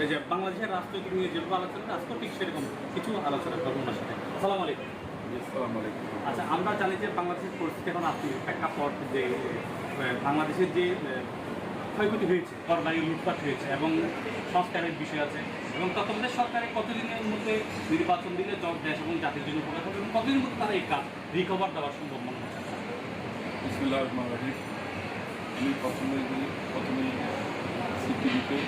এই যে বাংলাদেশের রাজনৈতিক নিয়ে যেভাবে আলোচনা আজকেও ঠিক সেরকম কিছু আলোচনা করবো ওনার সাথে। আসসালামু আলাইকুম। আসসালামু আলাইকুম। আচ্ছা, আমরা জানি যে বাংলাদেশের পরিস্থিতি এখন আপনি প্রেক্ষাপট যে বাংলাদেশের যে ক্ষয়ক্ষতি হয়েছে, করবাই লুটপাট হয়েছে এবং সংস্কারের বিষয় আছে এবং তত্ত্বাবধায়ক সরকারের কতদিনের মধ্যে নির্বাচন দিলে দেশ এবং জাতির জন্য উপকার হবে এবং কতদিনের মধ্যে তারা এই কাজ রিকভার দেওয়া সম্ভব মনে হচ্ছে? বিসমিল্লাহির রহমানির রহিম। আমি প্রথমেই সিটিভিতে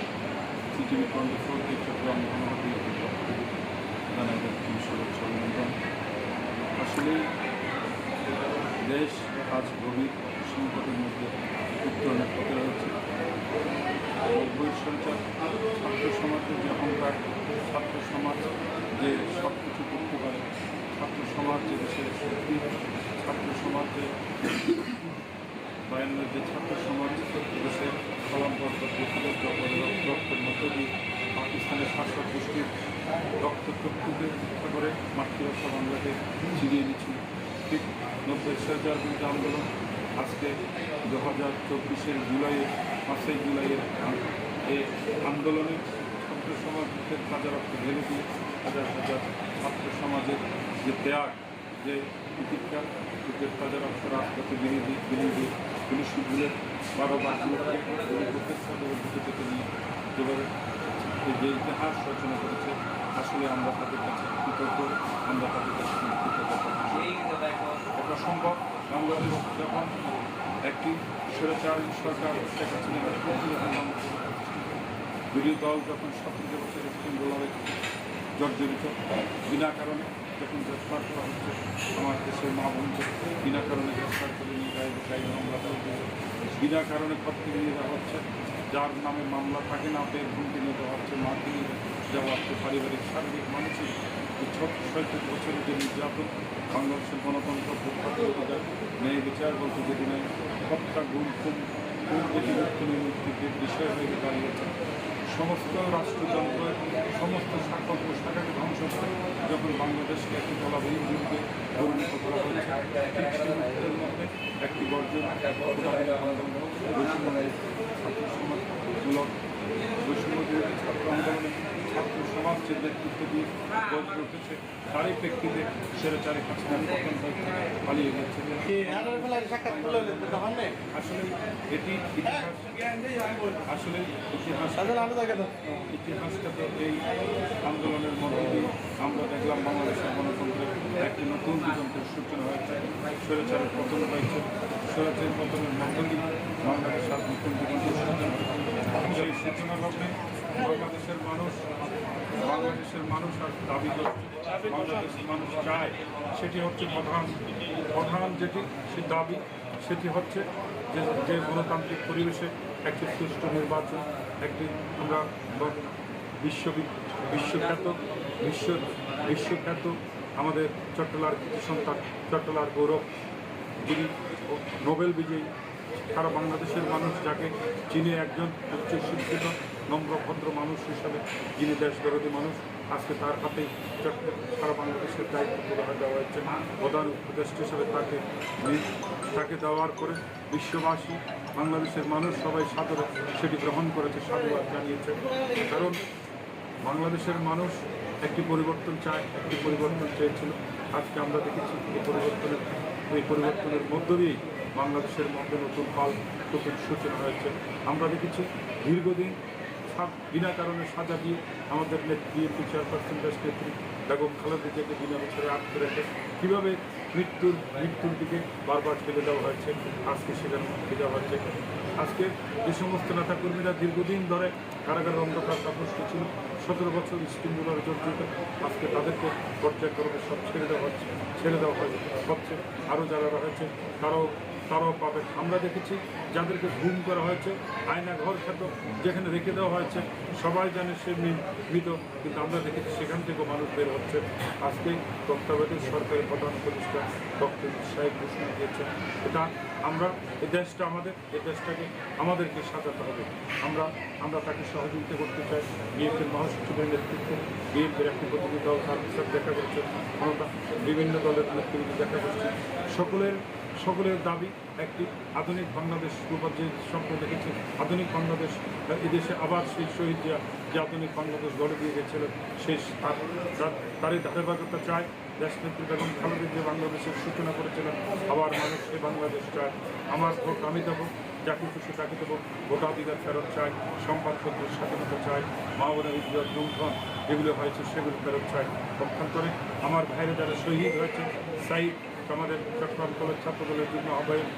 সিটিভি 24 এই চট্টগ্রাম মহানগরীর পক্ষ থেকে জানাই শুভেচ্ছা অভিনন্দন। আসলে দেশ আজ গভীর সংকটের মধ্যে উত্তরণের পথে রয়েছে। বৈষম্যচার ছাত্র সমাজের যে অহংকার, ছাত্র সমাজ যে সব কিছু করতে পারে, ছাত্র সমাজ যে দেশের শক্তি, ছাত্র সমাজ যে বায়ান্নের যে ছাত্র সমাজ দেশের কলমবদ্ধ রক্তের মধ্য দিয়ে পাকিস্তানের শাসক গোষ্ঠীর রক্তচক্ষুকে রক্ষা করে মাতৃভাষা বাংলাকে ছিনিয়ে নিচ্ছিল। ঠিক 90-এর বিরুদ্ধে আন্দোলন আজকে 2024-এর জুলাইয়ে 5 জুলাইয়ের এই আন্দোলনে ছাত্র সমাজের তাজা রক্ত ঢেলে দিয়ে হাজার হাজার ছাত্র সমাজের যে ত্যাগ, যে প্রতিজ্ঞা, বুকের তাজা রক্ত রাজপথে বিলিয়ে দিয়ে পুলিশ বুলেট 12 বাসগুলোকে বুকের সাথে বুকে থেকে নিয়ে যেভাবে যে ইতিহাস রচনা করেছে, আসলে আমরা তাদের কাছে কৃতজ্ঞ, আমরা তাদের কাছে এটা সম্ভব। বাংলাদেশ যখন একটি স্বৈরাচারী সরকার শেখ হাসিনার বিরোধী দল যখন 17 বছরের আন্দোলনে জর্জরিত, বিনা কারণে যখন গ্রেফতার করা হচ্ছে আমার দেশের মা বোনকে, বিনা কারণে গ্রেফতার করে নিয়ে গায়ে মামলা দেওয়া, বিনা কারণে ঘর থেকে নিয়ে যাওয়া হচ্ছে, যার নামে মামলা থাকে না পেয়ে ঘুমকে নিয়ে যাওয়া হচ্ছে, মাকে নিয়ে যাওয়া হচ্ছে, পারিবারিক শারীরিক মানসিক 36 বছরের যে নির্যাতন, বাংলাদেশের গণতন্ত্র ন্যায় বিচার বলতে যদি নাই, হত্যা গুম খুন প্রতিরক্ষণের বিষয় হয়ে দাঁড়িয়েছে। সমস্ত রাষ্ট্রযন্ত্র, সমস্ত শাখাকে ধ্বংস করে যখন বাংলাদেশকে একটি বলাবলীর বিরুদ্ধে পরিণত করা হয়েছে, ঠিক সেই মুহূর্তের মধ্যে একটি বর্জন ছাত্র সমাজমূলক বৈষম্য বিরোধী ছাত্র আন্দোলনে ছাত্র সমাজ যে নেতৃত্ব দিয়ে গড়ে উঠেছে, তারই প্রেক্ষিতে স্বৈরাচারী হাসিনার পতন হয়েছে, পালিয়ে গেছে। আসলে এটি ইতিহাসটা তো এই আন্দোলনের মধ্যে দিয়ে আমরা দেখলাম বাংলাদেশের গণতন্ত্রের একটি নতুন দিগন্তের সূচনা হয়েছে, স্বৈরাচারের পতন হয়েছে, স্বৈরাচারের পতনের মধ্য দিয়ে বাংলাদেশ আজ নতুন দিগন্তের সূচনা হয়েছে। সেই সূচনা লগ্নে বাংলাদেশের মানুষ আর দাবি করছে, বাংলাদেশের মানুষ চায়, সেটি হচ্ছে প্রধান যেটি সে দাবি, সেটি হচ্ছে যে গণতান্ত্রিক পরিবেশে একটি সুষ্ঠু নির্বাচন, একটি আমরা বিশ্বখ্যাত আমাদের চট্টলার কৃতি সন্তান, চট্টলার গৌরব, যিনি নোবেল বিজয়ী, সারা বাংলাদেশের মানুষ যাকে চিনে একজন উচ্চ শিক্ষিত নম্র ভদ্র মানুষ হিসাবে, যিনি দেশবিরোধী মানুষ, আজকে তার হাতেই সারা বাংলাদেশের দায়িত্ব তুলে দেওয়া হয়েছে। প্রধান উপদেষ্টা হিসেবে তাকে দেওয়ার পরে বিশ্ববাসী, বাংলাদেশের মানুষ সবাই সাদরে সেটি গ্রহণ করেছে, সাধুবাদ জানিয়েছে। কারণ বাংলাদেশের মানুষ একটি পরিবর্তন চায়, একটি পরিবর্তন চেয়েছিল। আজকে আমরা দেখেছি এই পরিবর্তনের মধ্য দিয়েই বাংলাদেশের মধ্যে নতুন সূচনা হয়েছে। আমরা দেখেছি দীর্ঘদিন বিনা কারণে সাজা দিয়ে আমাদের বিএনপি চেয়ারপারসন দেশ নেত্রী বেগম খালেদা জিয়াকে বিনা বছরে আটকে রেখে কীভাবে মৃত্যুর দিকে বারবার ঠেলে দেওয়া হয়েছে, আজকে সেখানে মুক্তি দেওয়া হয়েছে। আজকে যে সমস্ত নেতাকর্মীরা দীর্ঘদিন ধরে কারাগারের অন্ধকার তাপস্য ছিল, 17 বছর স্কিমগুলোর জর্জরিত, আজকে তাদেরকে পর্যায়ক্রমে সব ছেড়ে দেওয়া হচ্ছে। আরও যারা রয়েছে তারাও পাবে। আমরা দেখেছি যাদেরকে গুম করা হয়েছে, আয়না ঘর খ্যাত যেখানে রেখে দেওয়া হয়েছে, সবাই জানে সে মৃত, কিন্তু আমরা দেখেছি সেখান থেকেও মানুষ বের হচ্ছে। আজকে তত্ত্বাবধায়ক সরকারের প্রধান উপদেষ্টা ডক্টর সাহেব ঘোষণা দিয়েছে, এটা আমরা এই দেশটা আমাদের, এই দেশটাকে আমাদেরকে সাজাতে হবে। আমরা তাকে সহযোগিতা করতে চাই। বিএনপির মহাসচিবের নেতৃত্বে বিএনপির একটি প্রতিনিধি দল তার সাথে দেখা করছে, বিভিন্ন দলের নেতৃত্বে দেখা করছে। সকলের দাবি একটি আধুনিক বাংলাদেশ রূপক যে স্বপ্ন দেখেছে আধুনিক বাংলাদেশ, এদেশে আবার সেই শহীদ জিয়া যে আধুনিক বাংলাদেশ গড়ে দিয়ে গেছিলেন সেই তারই ধারাবাহিকতা চায়। দেশনেত্রী বেগম খালেদা যে বাংলাদেশের সূচনা করেছিলেন, আবার মানুষ সেই বাংলাদেশ চায়। আমার ভোট আমি দেবো, যাকে খুশি তাকে দেবো, ভোটাধিকার ফেরত চাই, সংবাদপত্রের স্বাধীনতা চাই, মা বোনের উজ্জ্বল লুণ্ঠন যেগুলো হয়েছে সেগুলো ফেরত চাই। পক্ষান্তরে আমার ভাইরা যারা শহীদ হয়েছে, সাইদ আমাদের চট্টগ্রাম কলেজ ছাত্রদলের জন্য আহ্বায়ক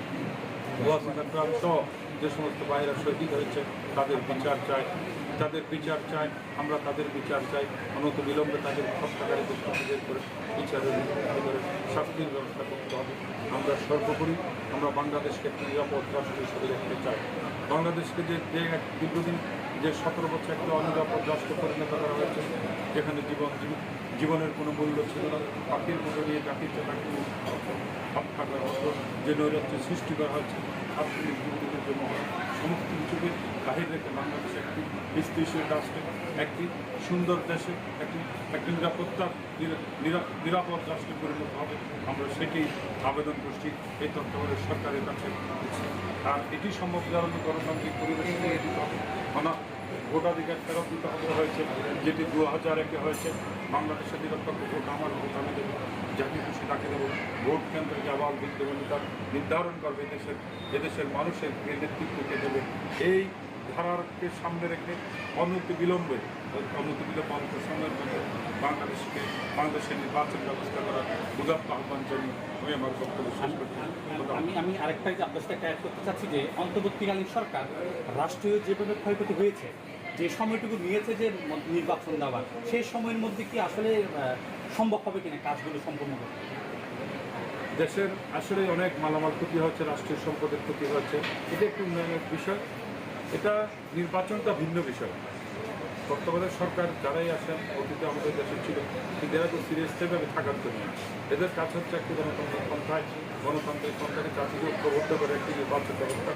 ওয়াসিম সহ যে সমস্ত ভাইরা শহীদ হয়েছে তাদের বিচার চাই, আমরা তাদের বিচার চাই। অনত বিলম্বে তাদের হত্যাকারীদের বের করে বিচারের করে শাস্তির ব্যবস্থা করতে হবে। আমরা সর্বোপরি আমরা বাংলাদেশকে একটি নিরাপদ রাষ্ট্র হিসেবে দেখতে চাই। বাংলাদেশকে যে দীর্ঘদিন যে 17 বছর একটা অনিরাপদ রাষ্ট্র পরিণত করা হয়েছে, যেখানে জীবনের কোনো মূল্য ছিল না, পাখির মতো নিয়ে জাতিতে তাকে হত্যা করা হতো, যে নৈরাজ্য সৃষ্টি করা হয়েছে, আর্থিক দুর্নীতির জন্য সমস্ত কিছুকে বাহির রেখে বাংলাদেশ একটি স্থিতিশীল রাষ্ট্রে, একটি সুন্দর দেশে, একটি নিরাপদ রাষ্ট্রে পরিণত হবে। আমরা সেটি আবেদন করছি এই তত্ত্বাবধায়ক সরকারের কাছে। আর এটি সম্ভব কারণে গণতান্ত্রিক পরিবেশ নিয়ে দিতে হবে। ভোটাধিকার ফেরত দিতে হবে হয়েছে, যেটি 2001-এ হয়েছে। বাংলাদেশের নিরপেক্ষ ভোট আমার ভোট আমি দেবো, যাকে খুশি তাকে দেবো। ভোট কেন্দ্রকে আবার বিদ্যমানিতা নির্ধারণ করবে এদেশের মানুষের নেতৃত্বকে দেবে। এই ধারাকে সামনে রেখে অনতি বিলম্বে সময়ের মধ্যে বাংলাদেশের নির্বাচন ব্যবস্থা করার উদাত্ত আহ্বান জানিয়ে আমি আমার বক্তব্য শেষ করছি। আমি আরেকটা আপনার সাথে অ্যাড করতে চাচ্ছি যে অন্তর্বর্তীকালীন সরকার রাষ্ট্রীয় যেভাবে ক্ষয়ক্ষতি হয়েছে, যে সময়টুকু নিয়েছে যে নির্বাচন দেওয়ার, সেই সময়ের মধ্যে কি আসলে সম্ভব হবে কিনা কাজগুলো সম্পূর্ণ করতে? দেশের আসলে অনেক মালামাল ক্ষতি হচ্ছে, রাষ্ট্রীয় সম্পদের ক্ষতি হচ্ছে, এটা একটি উন্নয়নের বিষয়। এটা নির্বাচনটা ভিন্ন বিষয়। তত্ত্বাবধায়ক সরকার যারাই আসেন অতীতে আমাদের দেশে ছিল, কিন্তু এরা তো সিরিয়াসভাবে থাকার জন্য এদের কাজ হচ্ছে একটি গণতান্ত্রিক পন্থায় গণতান্ত্রিক পন্থাকে জাতিকে ঐক্যবদ্ধ করে একটি নির্বাচন ব্যবস্থা।